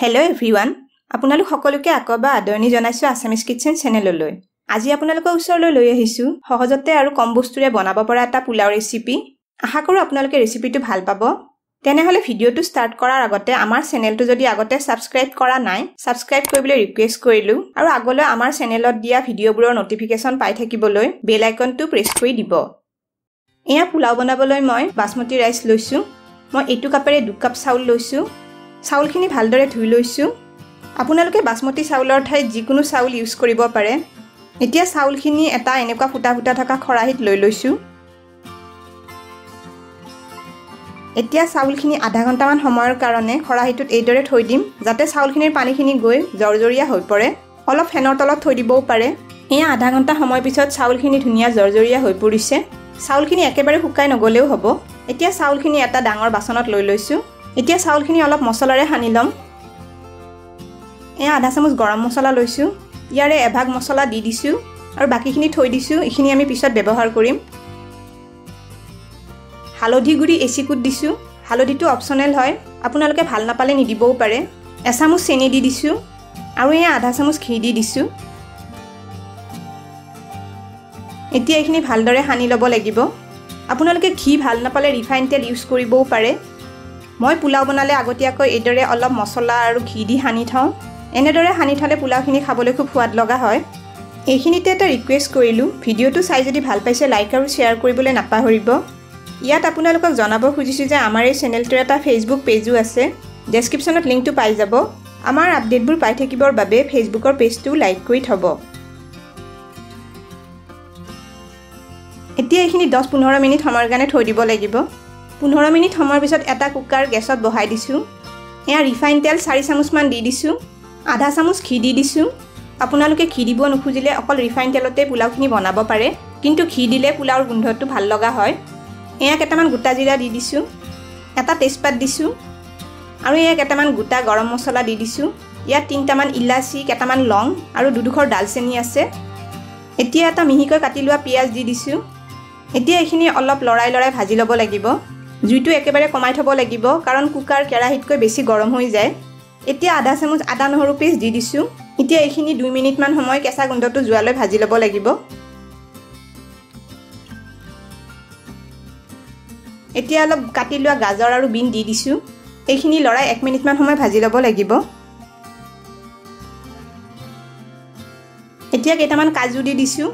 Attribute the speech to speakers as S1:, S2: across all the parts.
S1: Hello everyone. আপোনালোক সকলোকে আকবা আদৰণি জনাইছো আসামিজ কিচেন চেনেললৈ। আজি আপোনালোকৰ ওচৰলৈ লৈ আহিছো সহজতে আৰু কম বস্তুৰে বনাব পৰা এটা পোলাও ৰেচিপি। আশা কৰো আপোনালোকে ৰেচিপিটো ভাল পাব। তেনেহলে ভিডিওটো ষ্টাৰ্ট কৰাৰ আগতে আমাৰ চেনেলটো যদি আগতে সাবস্ক্ৰাইব কৰা নাই, সাবস্ক্ৰাইব কৰিবলৈ ৰিকুৱেষ্ট কৰিলো আৰু আগলৈ আমাৰ চেনেলত দিয়া ভিডিওবোৰৰ নটিফিকেশন পাই থাকিবলৈ বেল আইকনটো প্ৰেছ কৰি দিব। এয়া পোলাও বনাবলৈ মই বাসমতি ৰাইচ লৈছো। মই এইটো কাপেৰে 2 কাপ চাউল লৈছো। চাউলখিনি ভালদৰে ধুই লৈছো। আপোনালোকে বাসমতি চাউলৰ ঠাইত যিকোনো চাউল ইউজ কৰিব পাৰে। এতিয়া চাউলখিনি এটা এনেকুৱা ফুটা ফুটা থকা খৰাহিত লৈ লৈছো। এতিয়া চাউলখিনি আধা ঘণ্টামান সময়ৰ কাৰণে খৰাহিটোত এইদৰে থৈ দিম যাতে চাউলখিনিৰ পানীখিনি গৈ জৰজৰীয়া হৈ পৰে। অলপ ফেনৰ তলত থৈ দিবও পাৰে। এয়া আধা ঘণ্টা সময় পিছত চাউলখিনি ধুনীয়া জৰজৰীয়া হৈ পৰিছে। চাউলখিনি একেবাৰে শুকাই নগলেও হ'ব। এতিয়া চাউলখিনি এটা ডাঙৰ বাচনত লৈ লৈছো। এতিয়া চাউলখিনি অলপ মছলাৰে সানি লম। এয়া আধা চামুচ গৰম মছলা লৈছো। ইয়াৰে এভাগ মছলা দি দিছো আৰু বাকিখিনি থৈ দিছো। এইখিনি আমি পিছত ব্যৱহাৰ কৰিম। হালধি গুড়ি এচিকুট দিছো। হালধিটো অপচনেল হয়, আপোনালোকে ভাল নাপালে নিদিবও পাৰে। এচামুচ চেনি দি দিছো আৰু এয়া আধা চামুচ ঘি দি দিছো। এতিয়া এইখিনি ভালদৰে সানি ল'ব লাগিব। আপোনালোকে ঘি ভাল নাপালে ৰিফাইন তেল ইউজ কৰিবও পাৰে। মই পোলাও বনালে আগতীয়াকৈ এইদৰে অলপ মছলা আৰু ঘি দি সানি থওঁ। এনেদৰে সানি থলে পোলাওখিনি খাবলৈ খুব সোৱাদ লগা হয়। এইখিনিতে এটা ৰিকুৱেষ্ট কৰিলো, ভিডিওটো চাই যদি ভাল পাইছে লাইক আৰু শ্বেয়াৰ কৰিবলৈ নাপাহৰিব। ইয়াত আপোনালোকক জনাব খুজিছো যে আমাৰ এই চেনেলটোৰ এটা ফেচবুক পেজো আছে। ডেসক্ৰিপচনত লিংকটো পাই যাব। আমাৰ আপডেটবোৰ পাই থাকিবৰ বাবে ফেচবুকৰ পেজটো লাইক কৰি থব। এতিয়া এইখিনি 10-15 মিনিট সময়ৰ কাৰণে থৈ দিব লাগিব। 15 মিনিট সময়ৰ পিছত এটা কুকাৰ গেছত বহাই দিছো। এয়া ৰিফাইন তেল 4 চামুচমান দি দিছো। আধা চামুচ ঘি দি দিছো। আপোনালোকে ঘি দিব নুখুজিলে অকল ৰিফাইন তেলতে পোলাওখিনি বনাব পাৰে, কিন্তু ঘি দিলে পোলাওৰ গোন্ধটো ভাল লগা হয়। এয়া কেইটামান গোটা জিৰা দি দিছো। এটা তেজপাত দিছো আৰু এয়া কেইটামান গোটা গৰম মছলা দি দিছো। ইয়াত 3টামান ইলাচি, কেইটামান লং আৰু 2 ডালচেনি আছে। এতিয়া এটা মিহিকৈ কাটি লোৱা পিয়াজ দি দিছো। এতিয়া এইখিনি অলপ লৰাই লৰাই ভাজি ল'ব লাগিব। জুইটো একেবাৰে কমাই থব লাগিব কাৰণ কুকাৰ কেৰাহীতকৈ বেছি গৰম হৈ যায়। এতিয়া আধা চামুচ আদা নহৰু পেষ্ট দি দিছো। এতিয়া এইখিনি 2 মিনিটমান সময় কেঁচা গোন্ধটো যোৱালৈ ভাজি ল'ব লাগিব। এতিয়া অলপ কাটি লোৱা গাজৰ আৰু বিন দি দিছো। এইখিনি লৰাই 1 মিনিটমান সময় ভাজি ল'ব লাগিব। এতিয়া কেইটামান কাজু দি দিছো।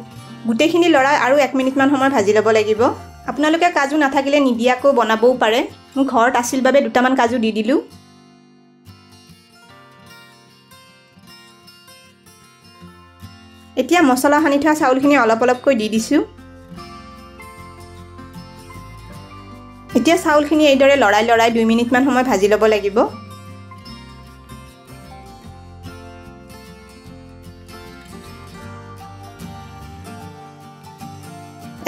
S1: গোটেইখিনি লৰাই আৰু 1 মিনিটমান সময় ভাজি ল'ব লাগিব। আপোনালোকে কাজু নাথাকিলে নিদিয়াকৈ বনাবও পাৰে। মোৰ ঘৰত আছিল বাবে 2টামান কাজু দি দিলো। এতিয়া মছলা সানি থোৱা চাউলখিনি অলপ অলপকৈ দি দিছো। এতিয়া চাউলখিনি এইদৰে লৰাই লৰাই 2 মিনিটমান সময় ভাজি ল'ব লাগিব।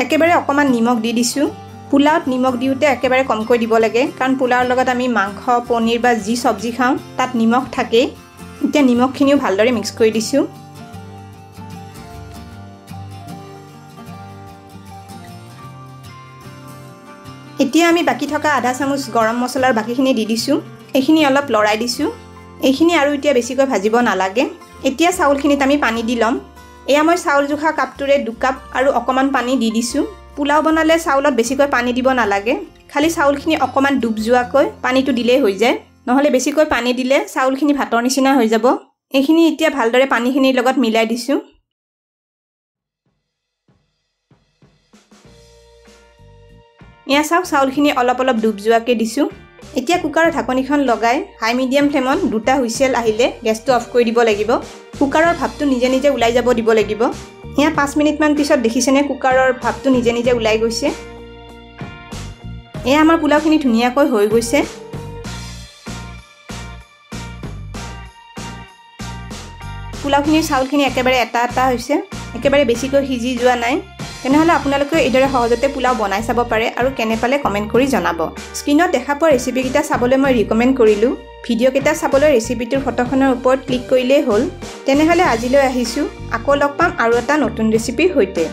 S1: একেবাৰে অকমান নিমখ দি দিছো। পোলাওত নিমখ দিওঁতে একেবাৰে কমকৈ দিব লাগে কাৰণ পোলাওৰ লগত আমি মাংস, পনীৰ বা যি চব্জি খাওঁ তাত নিমখ থাকে। এতিয়া নিমখখিনিও ভালদৰে মিক্স কৰি দিছো। এতিয়া আমি বাকি থকা আধা চামুচ গৰম মছলাৰ বাকিখিনি দি দিছো। এইখিনি অলপ লৰাই দিছো। এইখিনি আৰু এতিয়া বেছিকৈ ভাজিব নালাগে। এতিয়া চাউলখিনিত আমি পানী দি ল'ম। এয়া মই চাউল জোখা কাপটোৰে 2 কাপ আৰু অকমান পানী দি দিছো। পোলাও বনালে চাউলত বেছিকৈ পানী দিব নালাগে। খালি চাউলখিনি অকমান ডুব যোৱাকৈ পানীটো দিলেই হৈ যায়। নহলে বেছিকৈ পানী দিলে চাউলখিনি ভাতৰ নিচিনা হৈ যাব। এইখিনি এতিয়া ভালদৰে পানীখিনিৰ লগত মিলাই দিছো। এয়া চাওক চাউলখিনি অলপ অলপ ডুব যোৱাকৈ দিছো। এতিয়া কুকাৰৰ ঢাকনিখন লগাই হাই মিডিয়াম ফ্লেমত 2টা হুইচেল আহিলে গেছটো অফ কৰি দিব লাগিব। কুকাৰৰ ভাপটো নিজে নিজে ওলাই যাব দিব লাগিব। এয়া 5 মিনিটমান পিছত দেখিছেনে কুকাৰৰ ভাপটো নিজে নিজে ওলাই গৈছে। এয়া আমাৰ পোলাওখিনি ধুনীয়াকৈ হৈ গৈছে। পোলাওখিনিৰ চাউলখিনি একেবাৰে এটা এটা হৈছে, একেবাৰে বেছিকৈ সিজি যোৱা নাই। তেনেহলে আপোনালোকে এইদৰে সহজতে পোলাও বনাই চাব পাৰে আৰু কেনে পালে কমেন্ট কৰি জনাব। স্ক্ৰিনত দেখা পোৱা ৰেচিপিকেইটা চাবলৈ মই ৰিকমেণ্ড কৰিলো। ভিডিওকেইটা চাবলৈ ৰেচিপিটোৰ ফটোখনৰ ওপৰত ক্লিক কৰিলেই হ'ল। তেনেহলে আজিলৈ আহিছো। আকৌ লগ পাম আৰু এটা নতুন ৰেচিপিৰ সৈতে।